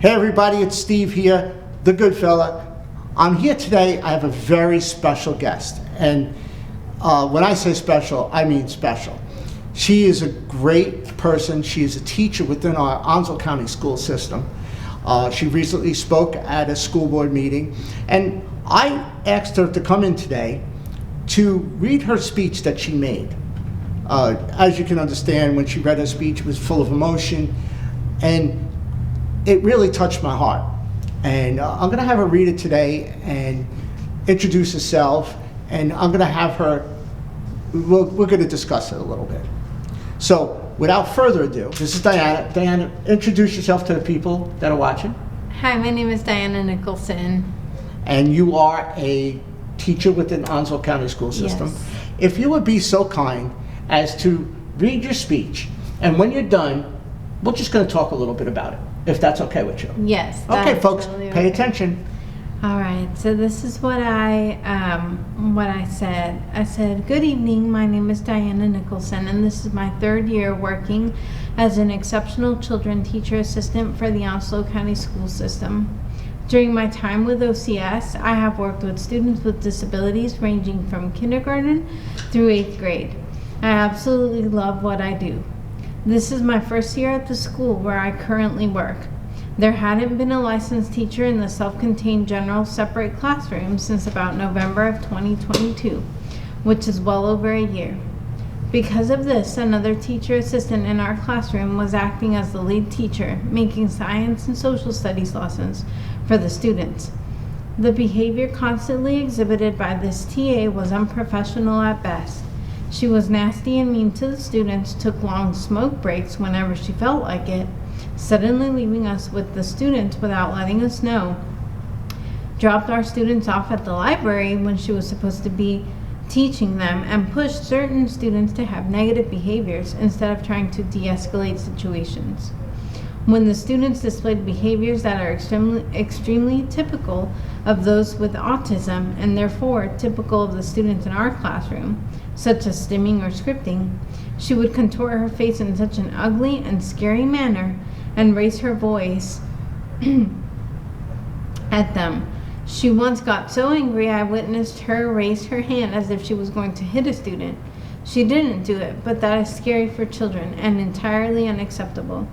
Hey everybody, it's Steve here, the good fella. I'm here today, I have a very special guest. And when I say special, I mean special. She is a great person. She is a teacher within our Onslow County school system. She recently spoke at a school board meeting. And I asked her to come in today to read her speech that she made. As you can understand, when she read her speech, it was full of emotion. And it really touched my heart. And I'm gonna have her read it today and introduce herself, and I'm gonna have her, we're gonna discuss it a little bit. So without further ado, this is Diana. Diana, introduce yourself to the people that are watching. Hi, my name is Diana Nicholson. And you are a teacher within Onslow County School System. Yes. If you would be so kind as to read your speech, and when you're done, we're just gonna talk a little bit about it, if that's okay with you. Yes. Okay, folks, totally pay okay. attention. All right, so this is what I said. I said, "Good evening. My name is Diana Nicholson, and this is my third year working as an exceptional children teacher assistant for the Onslow County School System. During my time with OCS, I have worked with students with disabilities ranging from kindergarten through 8th grade. I absolutely love what I do. This is my first year at the school where I currently work. There hadn't been a licensed teacher in the self-contained general separate classroom since about November of 2022, which is well over a year. Because of this, another teacher assistant in our classroom was acting as the lead teacher, making science and social studies lessons for the students. The behavior constantly exhibited by this TA was unprofessional at best. She was nasty and mean to the students, took long smoke breaks whenever she felt like it, suddenly leaving us with the students without letting us know, dropped our students off at the library when she was supposed to be teaching them, and pushed certain students to have negative behaviors instead of trying to de-escalate situations. When the students displayed behaviors that are extremely typical of those with autism, and therefore typical of the students in our classroom, such as stimming or scripting, she would contort her face in such an ugly and scary manner and raise her voice at them. She once got so angry I witnessed her raise her hand as if she was going to hit a student. She didn't do it, but that is scary for children and entirely unacceptable.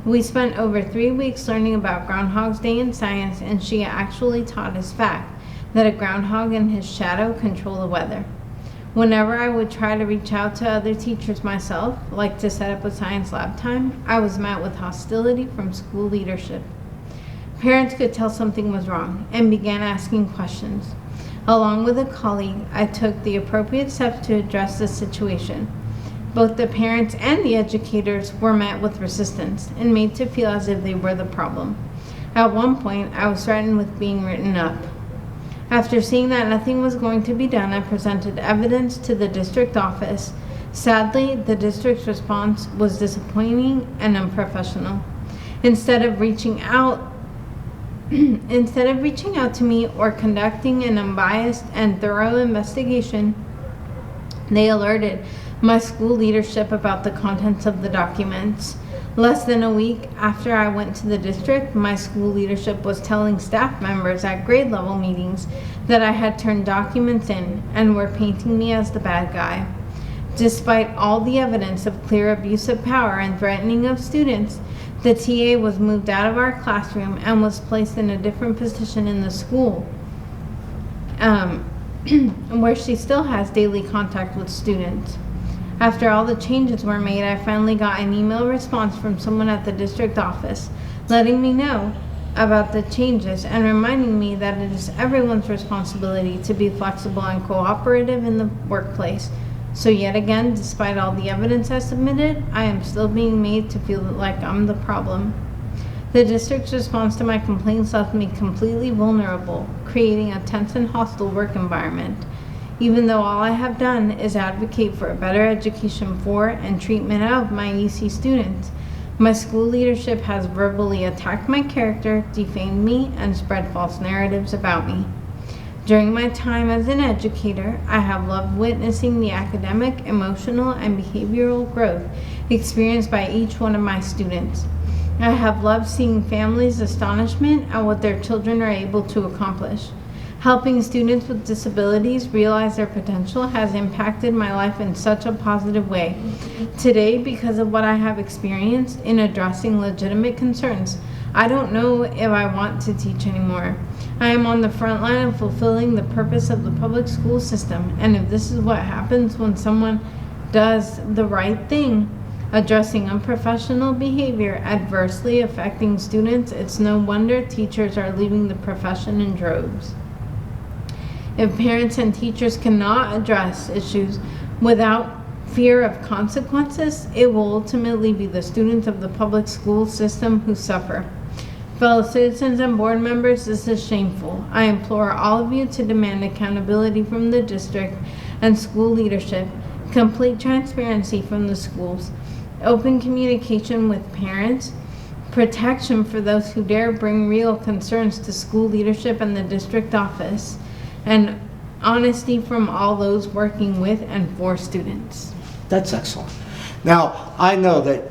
We spent over 3 weeks learning about Groundhog's Day in science, and she actually taught us fact that a groundhog and his shadow control the weather. Whenever I would try to reach out to other teachers myself, like to set up a science lab time, I was met with hostility from school leadership. Parents could tell something was wrong and began asking questions. Along with a colleague, I took the appropriate steps to address the situation. Both the parents and the educators were met with resistance and made to feel as if they were the problem. At one point, I was threatened with being written up. After seeing that nothing was going to be done, I presented evidence to the district office. Sadly, the district's response was disappointing and unprofessional. Instead of reaching out to me or conducting an unbiased and thorough investigation, they alerted my school leadership about the contents of the documents. Less than a week after I went to the district, my school leadership was telling staff members at grade level meetings that I had turned documents in and were painting me as the bad guy. Despite all the evidence of clear abuse of power and threatening of students, the TA was moved out of our classroom and was placed in a different position in the school, where she still has daily contact with students. After all the changes were made, I finally got an email response from someone at the district office letting me know about the changes and reminding me that it is everyone's responsibility to be flexible and cooperative in the workplace. So yet again, despite all the evidence I submitted, I am still being made to feel like I'm the problem. The district's response to my complaints left me completely vulnerable, creating a tense and hostile work environment. Even though all I have done is advocate for a better education for and treatment of my EC students, my school leadership has verbally attacked my character, defamed me, and spread false narratives about me. During my time as an educator, I have loved witnessing the academic, emotional, and behavioral growth experienced by each one of my students. I have loved seeing families' astonishment at what their children are able to accomplish. Helping students with disabilities realize their potential has impacted my life in such a positive way. Today, because of what I have experienced in addressing legitimate concerns, I don't know if I want to teach anymore. I am on the front line of fulfilling the purpose of the public school system, and if this is what happens when someone does the right thing, addressing unprofessional behavior adversely affecting students, it's no wonder teachers are leaving the profession in droves. If parents and teachers cannot address issues without fear of consequences, it will ultimately be the students of the public school system who suffer. Fellow citizens and board members, this is shameful. I implore all of you to demand accountability from the district and school leadership, complete transparency from the schools, open communication with parents, protection for those who dare bring real concerns to school leadership and the district office, and honesty from all those working with and for students. That's excellent. Now, I know that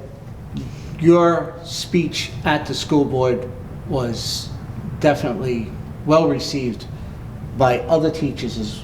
your speech at the school board was definitely well received by other teachers as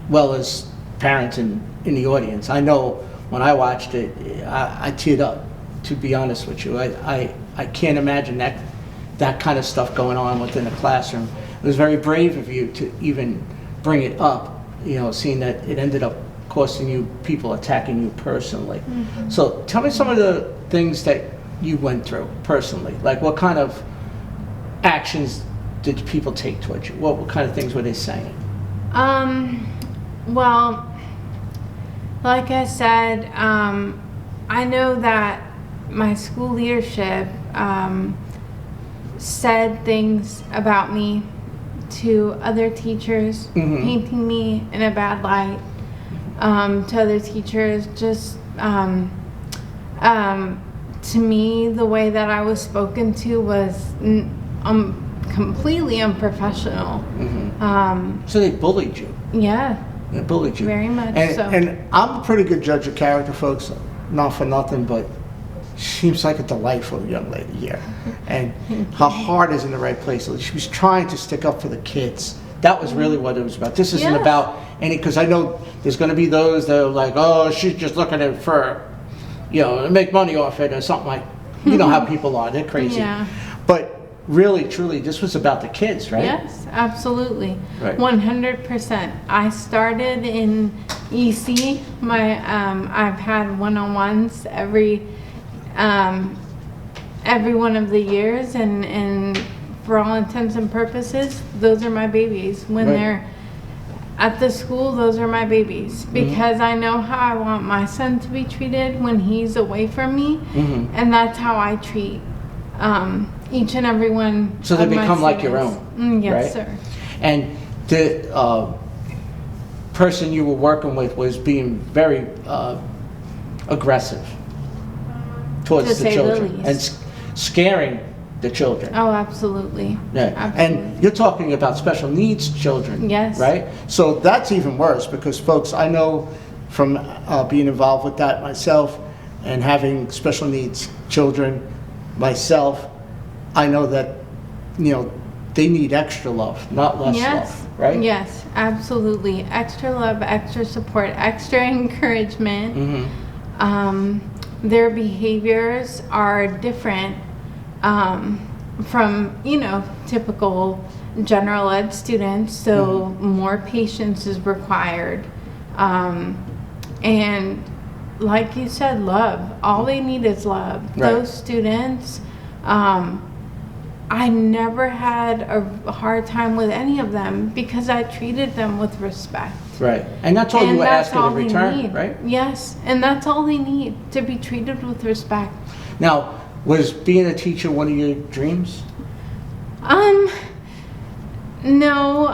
well as parents in the audience. I know when I watched it, I teared up, to be honest with you. I can't imagine that kind of stuff going on within a classroom. It was very brave of you to even bring it up, seeing that it ended up costing you people attacking you personally. Mm-hmm. So tell me some of the things that you went through personally. Like, what kind of actions did people take towards you? What kind of things were they saying? Well, like I said, I know that my school leadership said things about me to other teachers, mm-hmm. painting me in a bad light, to other teachers, just to me, the way that I was spoken to was completely unprofessional. Mm-hmm. So they bullied you? Yeah. They bullied you? Very much so. And I'm a pretty good judge of character, folks, not for nothing, but she seems like a delightful young lady here. And her heart is in the right place. She was trying to stick up for the kids. That was really what it was about. This isn't about any, because I know there's going to be those that are like, oh, she's just looking at it for, to make money off it or something like, you know how people are, they're crazy. Yeah. But really, truly, this was about the kids, right? Yes, absolutely. Right. 100%. I started in EC. I've had one-on-ones every one of the years, and for all intents and purposes, those are my babies. When they're at the school, those are my babies, because mm-hmm. I know how I want my son to be treated when he's away from me, mm-hmm. and that's how I treat each and every one. So they become like your own. Yes, right? sir. And the person you were working with was being very aggressive towards the children and scaring the children. Oh, absolutely. Yeah. Absolutely. And you're talking about special needs children. Yes. Right? So that's even worse, because folks, I know from being involved with that myself and having special needs children myself, I know that, they need extra love, not less love, right? Yes, absolutely. Extra love, extra support, extra encouragement. Mm-hmm. Their behaviors are different from, typical general ed students, so mm-hmm. more patience is required. And like you said, love. All they need is love. Right. Those students, I never had a hard time with any of them because I treated them with respect. Right. And that's all you were asking in return, right? Yes. And that's all they need, to be treated with respect. Now, was being a teacher one of your dreams? No.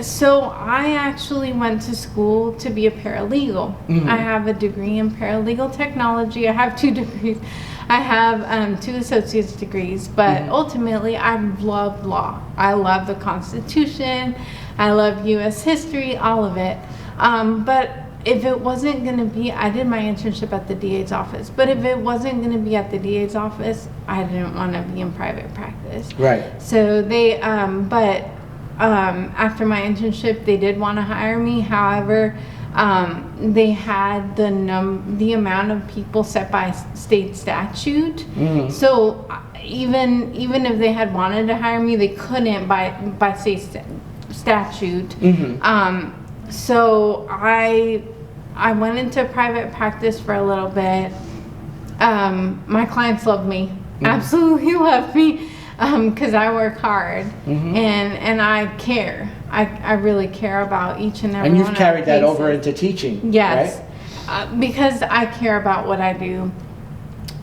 So I actually went to school to be a paralegal. Mm-hmm. I have a degree in paralegal technology. I have 2 degrees. I have 2 associate's degrees, but mm-hmm. ultimately I love law. I love the Constitution. I love U.S. history, all of it. But if it wasn't going to be, I did my internship at the DA's office, but if it wasn't going to be at the DA's office, I didn't want to be in private practice. Right. So they, after my internship, they did want to hire me. However, they had the amount of people set by state statute. Mm-hmm. So even if they had wanted to hire me, they couldn't by state statute. Mm-hmm. So I went into private practice for a little bit. My clients love me, absolutely love me, because I work hard, and I care. I really care about each and every one. And you've carried that over into teaching. Yes, right? Because I care about what I do.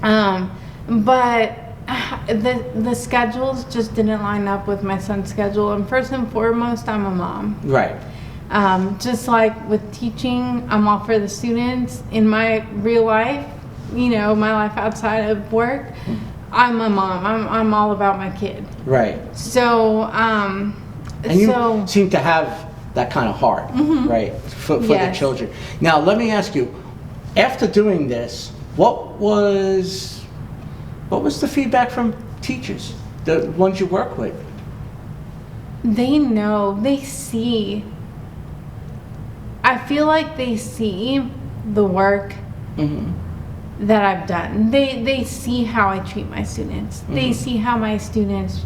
But the schedules just didn't line up with my son's schedule. And first and foremost, I'm a mom. Right. Just like with teaching, I'm all for the students. In my real life, my life outside of work, I'm a mom. I'm all about my kid. Right. So, and you seem to have that kind of heart, right, for the children. Now, let me ask you, after doing this, what was the feedback from teachers, the ones you work with? They know, they see. I feel like they see the work that I've done. They see how I treat my students. They see how my students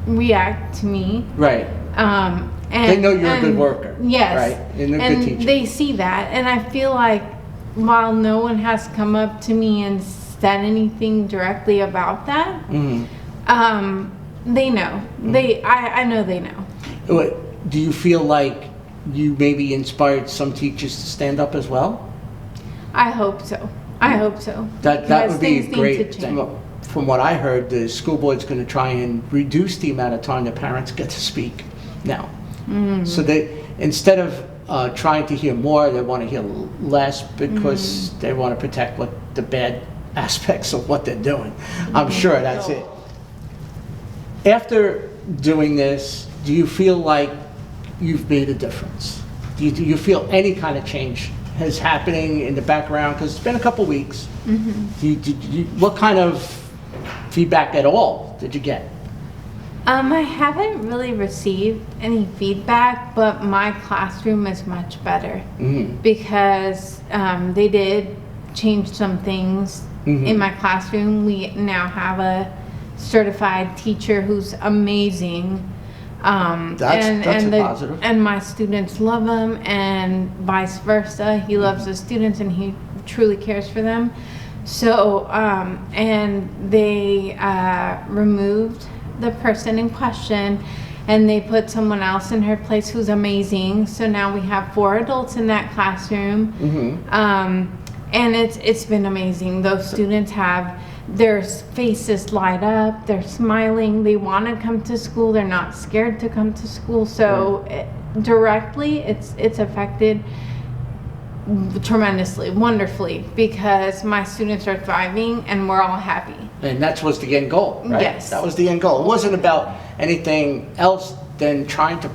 react to me. Right. And they know you're a good worker. Yes. Right. And a good teacher. They see that, and I feel like while no one has come up to me and said anything directly about that, they know. I know they know. Do you feel like you maybe inspired some teachers to stand up as well? I hope so. I hope so. That would be great. Change. From what I heard, the school board's going to try and reduce the amount of time that parents get to speak now. So they, instead of trying to hear more, they want to hear less because they want to protect the bad aspects of what they're doing. I'm sure that's it. After doing this, do you feel like you've made a difference? Do you feel any kind of change is happening in the background? Because it's been a couple weeks. What kind of feedback at all did you get? I haven't really received any feedback, but my classroom is much better because they did change some things in my classroom. We now have a certified teacher who's amazing. That's a positive. And my students love him, and vice versa. He loves the students, and he truly cares for them. So, and they removed the person in question, and they put someone else in her place who's amazing. So now we have 4 adults in that classroom, and it's been amazing. Those students have their faces light up, they're smiling, they want to come to school, they're not scared to come to school. So directly it's affected tremendously, wonderfully, because my students are thriving and we're all happy. And that was the end goal, right? Yes. That was the end goal. It wasn't about anything else than trying to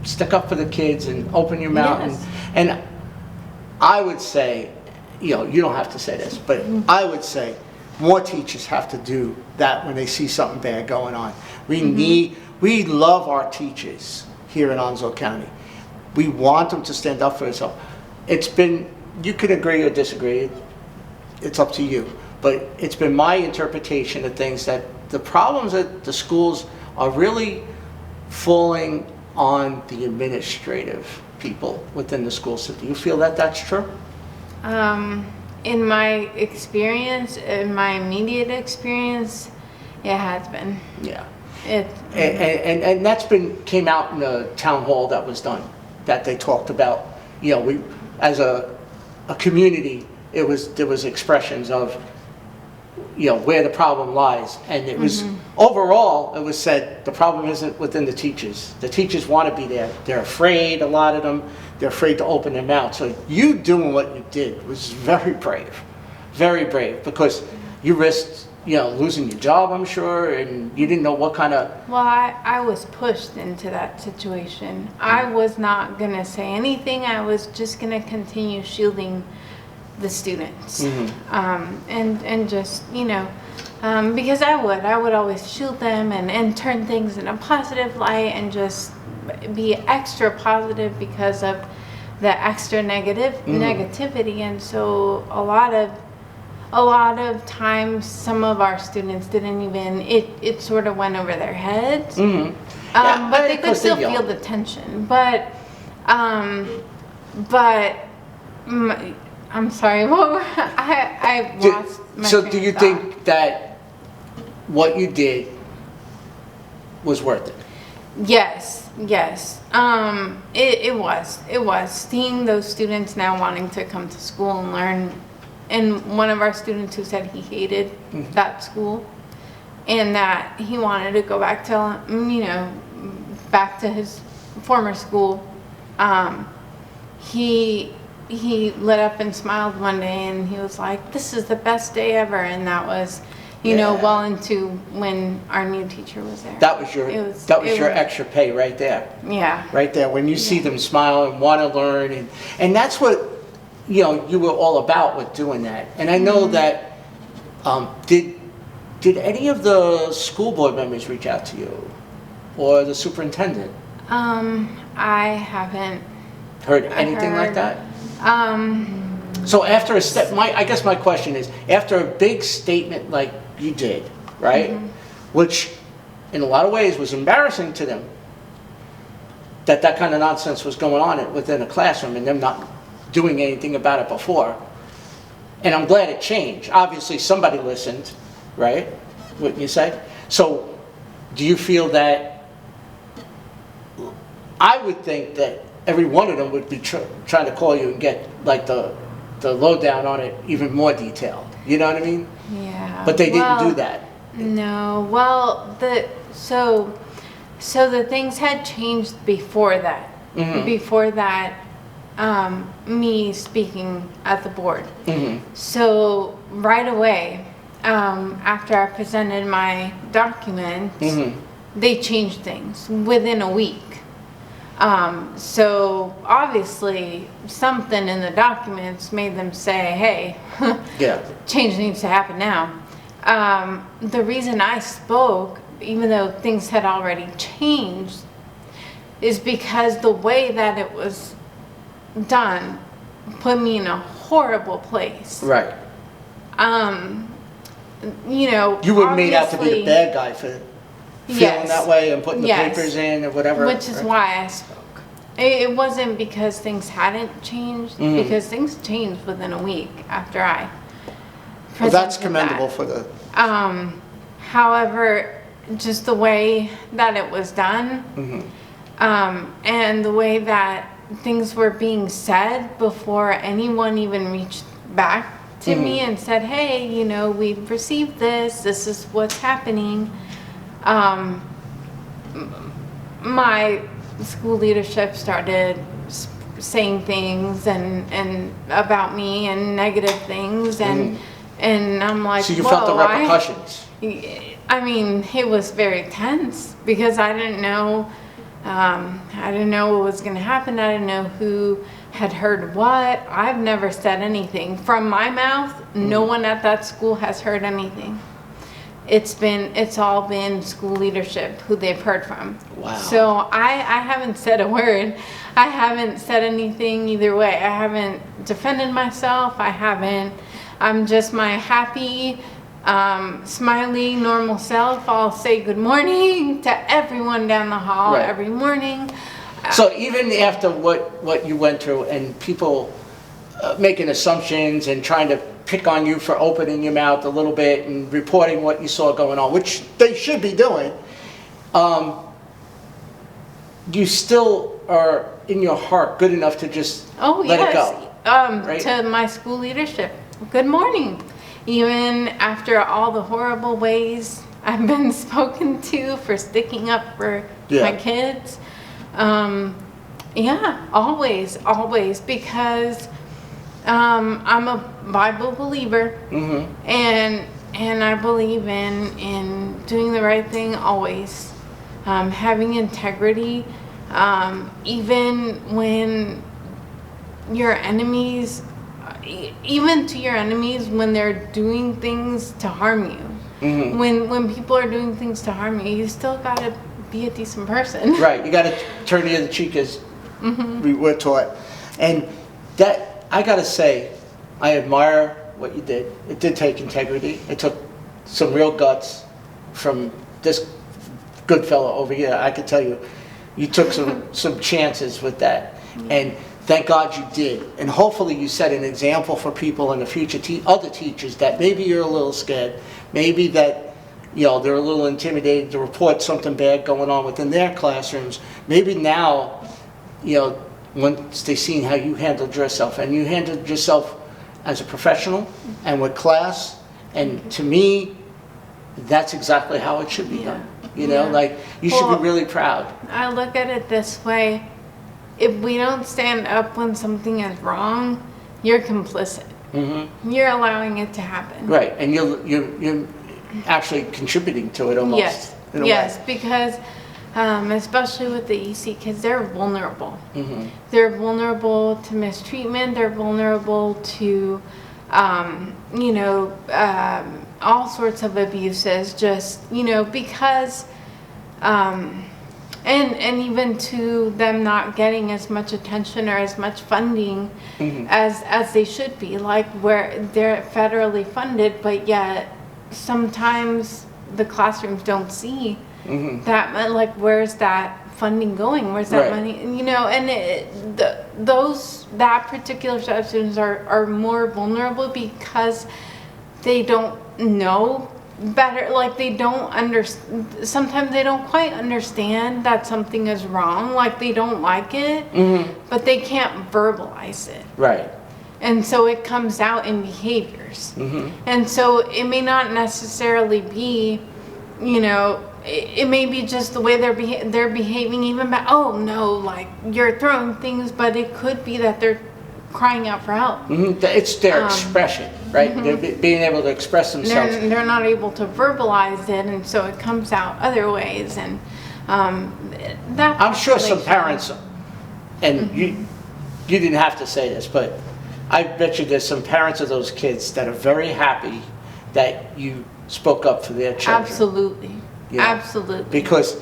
stick up for the kids and open your mouth. Yes. And I would say, you don't have to say this, but I would say more teachers have to do that when they see something bad going on. We love our teachers here in Onslow County. We want them to stand up for themselves. You can agree or disagree, it's up to you, but it's been my interpretation of things that the problems at the schools are really falling on the administrative people within the school system. Do you feel that that's true? In my experience, in my immediate experience, it has been. Yeah. And that's came out in the town hall that was done, that they talked about, we, as a community, there was expressions of, where the problem lies. And it was, overall, it was said, the problem isn't within the teachers. The teachers want to be there. They're afraid, a lot of them. They're afraid to open their mouth. So you doing what you did was very brave, because you risked, losing your job, I'm sure, and you didn't know what kind of... Well, I was pushed into that situation. I was not going to say anything. I was just going to continue shielding the students. And just, because I would always shield them and turn things in a positive light and just be extra positive because of the extra negativity. And so a lot of times some of our students didn't even, it sort of went over their heads. But they could still feel the tension. But I'm sorry, I lost my So train do you of thought. think that what you did was worth it? Yes. It was seeing those students now wanting to come to school and learn, and one of our students who said he hated that school and that he wanted to go back to back to his former school. He lit up and smiled one day and he was like, "This is the best day ever," and that was well into when our new teacher was there. That was your extra pay right there. Yeah. Right there, when you see them smile and want to learn, and that's what you were all about with doing that. And I know that did any of the school board members reach out to you or the superintendent? I haven't Heard anything like that? So after I guess my question is, after a big statement like you did, right, which in a lot of ways was embarrassing to them, that kind of nonsense was going on within a classroom and them not doing anything about it before. And I'm glad it changed. Obviously somebody listened, right, wouldn't you say? So do you feel that, I would think that every one of them would be trying to call you and get like the lowdown on it even more detailed. You know what I mean? Yeah. But they didn't do that. No. Well, so the things had changed before that. Before that, me speaking at the board. So right away, after I presented my documents, they changed things within a week. So obviously something in the documents made them say, "Hey, change needs to happen now." The reason I spoke, even though things had already changed, is because the way that it was done put me in a horrible place. Right. You were made out to be the bad guy for feeling that way and putting the papers in or whatever. Which is why I spoke. It wasn't because things hadn't changed, because things changed within a week after I presented. Well, that's commendable for the... However, just the way that it was done, and the way that things were being said before anyone even reached back to me and said, "Hey, we've received this is what's happening." My school leadership started saying things and about me and negative things, and I'm like, so you felt the repercussions. I mean, it was very tense because I didn't know what was going to happen. I didn't know who had heard what. I've never said anything from my mouth. No one at that school has heard anything. It's all been school leadership who they've heard from. Wow. So I haven't said a word. I haven't said anything either way. I haven't defended myself. I'm just my happy, smiley, normal self. I'll say good morning to everyone down the hall every morning. So even after what you went through and people making assumptions and trying to pick on you for opening your mouth a little bit and reporting what you saw going on, which they should be doing, you still are in your heart good enough to just let it go. Right? To my school leadership, good morning. Even after all the horrible ways I've been spoken to for sticking up for my kids, always, because I'm a Bible believer, and and I believe in doing the right thing always, having integrity, even when your enemies, even to your enemies when they're doing things to harm you. When people are doing things to harm you, you still gotta be a decent person. Right, you got to turn the other cheek as we were taught. And that, I got to say, I admire what you did. It did take integrity. It took some real guts from this good fellow over here. I can tell you, you took some chances with that. And thank God you did. And hopefully you set an example for people in the future, other teachers, that maybe you're a little scared, maybe that they're a little intimidated to report something bad going on within their classrooms. Maybe now, once they've seen how you handled yourself, and you handled yourself as a professional and with class, and to me, that's exactly how it should be done. Like, you should be really proud. I look at it this way: if we don't stand up when something is wrong, you're complicit. You're allowing it to happen. Right, and you're actually contributing to it almost. Yes, yes, because especially with the EC kids, they're vulnerable. They're vulnerable to mistreatment. They're vulnerable to, all sorts of abuses. Just because, and even to them not getting as much attention or as much funding as they should be. Like, where they're federally funded, but yet sometimes the classrooms don't see that. Like, where's that funding going? Where's that money? And that particular set of students are more vulnerable because they don't know better. Like, they don't understand. Sometimes they don't quite understand that something is wrong. Like, they don't like it, but they can't verbalize it. Right. And so it comes out in behaviors. And so it may not necessarily be, it may be just the way they're behaving even back. Oh no, like, you're throwing things, but it could be that they're crying out for help. It's their expression, right? They're being able to express themselves. They're not able to verbalize it, and so it comes out other ways. And that I'm sure some parents, and you didn't have to say this, but I bet you there's some parents of those kids that are very happy that you spoke up for their children. Absolutely. Absolutely. Because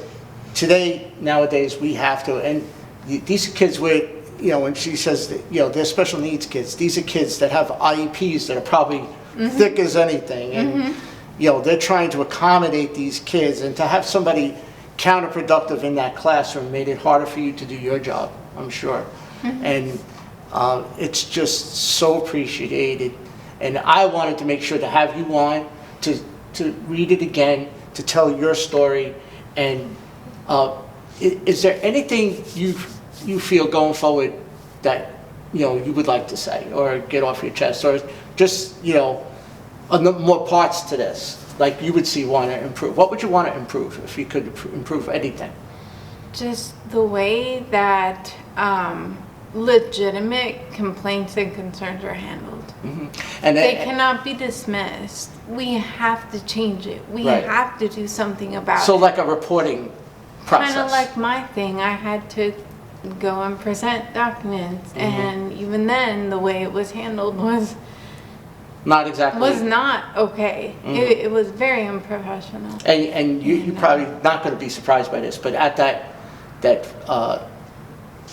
nowadays, we have to, and these kids were, when she says that, they're special needs kids, these are kids that have IEPs that are probably thick as anything. And, they're trying to accommodate these kids, and to have somebody counterproductive in that classroom made it harder for you to do your job, I'm sure. And it's just so appreciated, and I wanted to make sure to have you on to read it again, to tell your story. And is there anything you feel going forward that you would like to say or get off your chest, or just more parts to this, like you would want to improve? What would you want to improve if you could improve anything? Just the way that legitimate complaints and concerns are handled. And they cannot be dismissed. We have to change it. We have to do something about it. So like a reporting process. Kind of like my thing. I had to go and present documents, and even then, the way it was handled was not exactly. Was not okay. It was very unprofessional. And you're probably not going to be surprised by this, but at that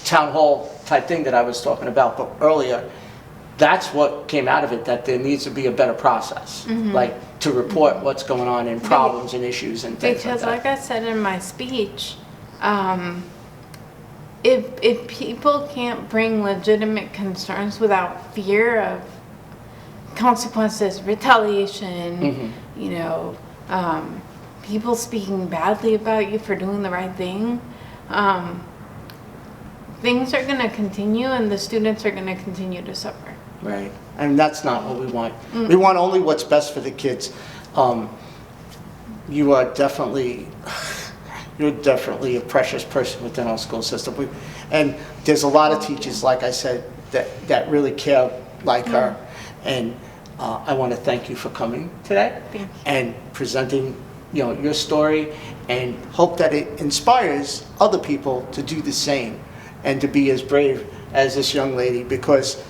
town hall type thing that I was talking about earlier, that's what came out of it, that there needs to be a better process, like to report what's going on and problems and issues and things because like that. Like I said in my speech, if people can't bring legitimate concerns without fear of consequences, retaliation, people speaking badly about you for doing the right thing, things are going to continue, and the students are going to continue to suffer. Right, and that's not what we want. We want only what's best for the kids. You're definitely a precious person within our school system. And there's a lot of teachers, like I said, that really care like her. And I want to thank you for coming today Thank you. and presenting, your story, and hope that it inspires other people to do the same and to be as brave as this young lady, because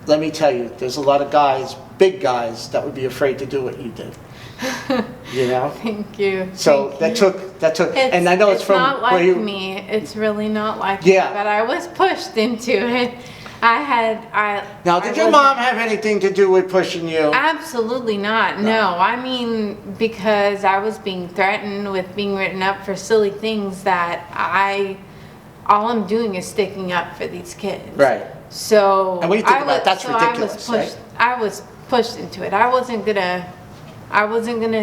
let me tell you, there's a lot of guys, big guys, that would be afraid to do what you did. Thank you. So Thank that took, you. and I know it's from not where like me. It's really not like Yeah. me, but I was pushed into it. Now, did your mom have anything to do with pushing you? Absolutely not. No, I mean, because I was being threatened with being written up for silly things that all I'm doing is sticking up for these kids. Right. So And what do you think about it? That's ridiculous, right? I was pushed into it. I wasn't gonna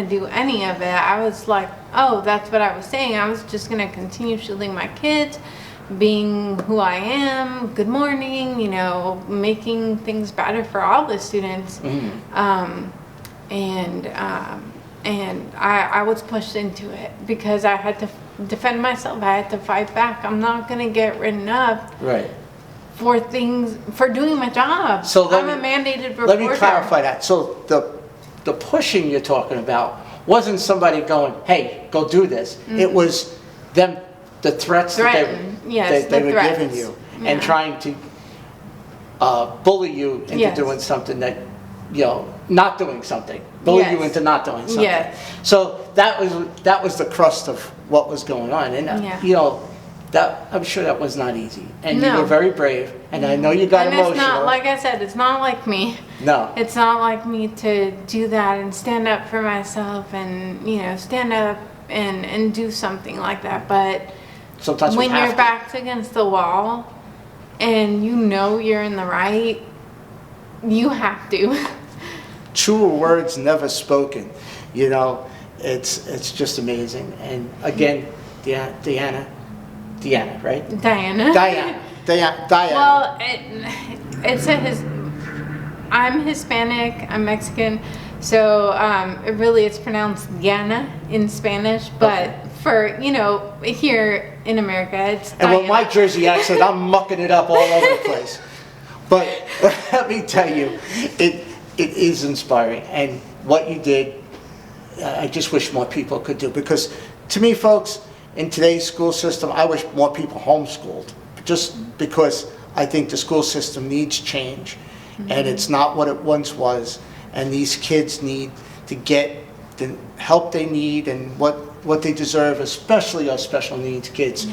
do any of it. I was like, oh, that's what I was saying. I was just gonna continue shielding my kids, being who I am, good morning, making things better for all the students. And I was pushed into it because I had to defend myself. I had to fight back. I'm not gonna get written up Right. for doing my job. So I'm a mandated reporter. Let me clarify that. So the pushing you're talking about wasn't somebody going, hey, go do this. It was them, the threats that they were giving you, and trying to bully you into doing something that, not doing something. Bully you into not doing something. Yes. So that was the crust of what was going on. And, that I'm sure that was not easy. And you were very brave. And I know you got emotional. And it's not, like I said, it's not like me. No. It's not like me to do that and stand up for myself and, stand up and do something like that. But sometimes when your back's against the wall and you're in the right, you have to. Truer words never spoken. It's just amazing. And again, Deanna, right? Diana. Well, it's I'm Hispanic, I'm Mexican, so it's pronounced Diana in Spanish, but for, here in America, it's Diana. And with my Jersey accent, I'm mucking it up all over the place. But let me tell you, it is inspiring. And what you did, I just wish more people could do. Because to me, folks, in today's school system, I wish more people homeschooled, just because I think the school system needs change, and it's not what it once was, and these kids need to get the help they need and what they deserve, especially our special needs kids.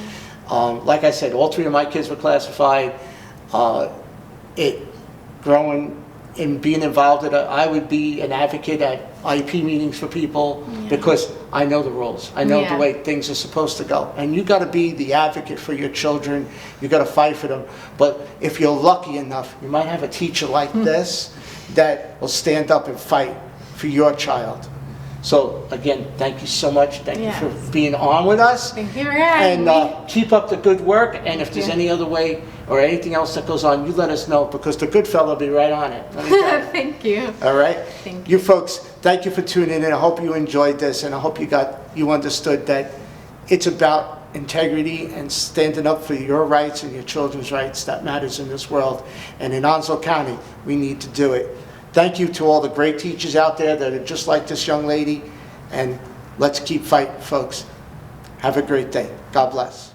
Like I said, all 3 of my kids were classified. Growing and being involved in I would be an advocate at IEP meetings for people because I know the rules. I know the way things are supposed to go. And you got to be the advocate for your children. You got to fight for them. But if you're lucky enough, you might have a teacher like this that will stand up and fight for your child. So again, thank you so much. Thank you for being on with us. Thank you for having me. And keep up the good work. And if there's any other way or anything else that goes on, you let us know, because the good fellow will be right on it. Let me tell you. Thank you. All right? Thank you. You folks, thank you for tuning in. I hope you enjoyed this, and I hope you understood that it's about integrity and standing up for your rights and your children's rights that matters in this world. And in Onslow County, we need to do it. Thank you to all the great teachers out there that are just like this young lady, and let's keep fighting, folks. Have a great day. God bless.